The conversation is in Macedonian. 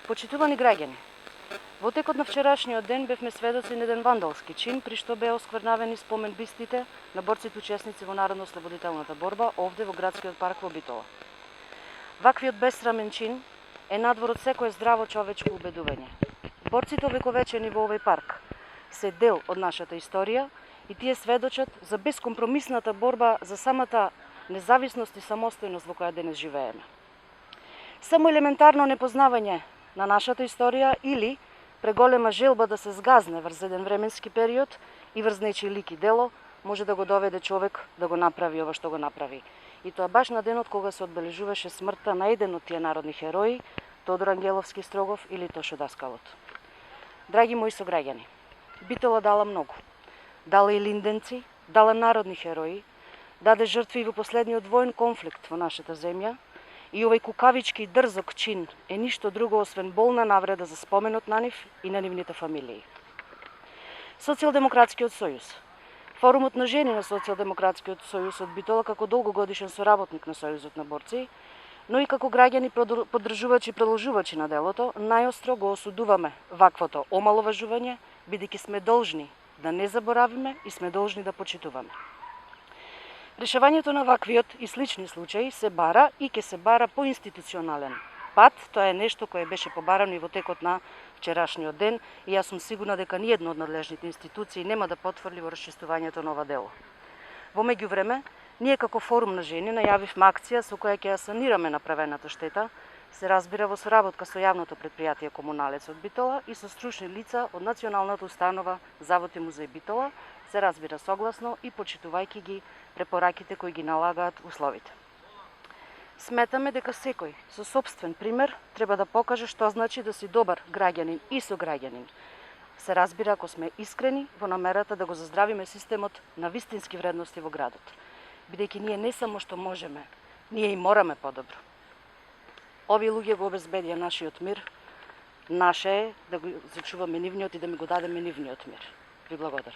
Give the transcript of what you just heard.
Почитувани граѓани, во текот на вчерашниот ден бевме сведоци на еден вандалски чин при што беа осквернавени спомен бистите на борците учесници во народно-ослободителната борба овде во градскиот парк во Битола. Ваквиот бесрамен чин е надвор од секое здраво човечко убедување. Борците овековечени во овој парк се дел од нашата историја и тие сведочат за бескомпромисната борба за самата независност и самостојност во која денес живееме. Само елементарно непознавање на нашата историја или преголема желба да се сгазне врз еден временски период и врз нечи лик и дело може да го доведе човек да го направи ова што го направи. И тоа баш на денот кога се одбележуваше смртта на еден од тие народни херои, Тодор Ангеловски Строгов или Тошо Даскалот. Драги мои сограѓани, Битола дала многу. Дала и линденци, дала народни херои, даде жртви и во последниот воен конфликт во нашата земја, и овој кукавички и дрзок чин е ништо друго освен болна навреда за споменот на нив и на нивните фамилии. Социјалдемократскиот сојуз. Форумот на жени на Социјалдемократскиот сојуз од Битола како долгогодишен соработник на Сојузот на борци, но и како граѓани поддржувачи и продолжувачи на делото, најостро го осудуваме ваквото омаловажување, бидејќи сме должни да не заборавиме и сме должни да почитуваме. Решавањето на ваквиот и слични случаи се бара и ќе се бара по институционален пат. Тоа е нешто кое беше побарано и во текот на вчерашниот ден и јас сум сигурна дека ниедно од надлежните институции нема да потврди во расчистувањето на ова дело. Во меѓувреме, ние како форум на жени најавивме акција со која ќе ја санираме направената штета, се разбира во соработка со јавното претпријатие Комуналец од Битола и со стручни лица од Националната установа Завод и музеј Битола, се разбира согласно и почитувајќи ги препораките кои ги налагаат условите. Сметаме дека секој со сопствен пример треба да покаже што значи да си добар граѓанин и сограѓанин. Се разбира ако сме искрени во намерата да го заздравиме системот на вистински вредности во градот. Бидејќи ние не само што можеме, ние и мораме подобро. Овие луѓе го обезбедија нашиот мир, наше е да го зачуваме нивниот и да ми го дадеме нивниот мир. Ви благодарам.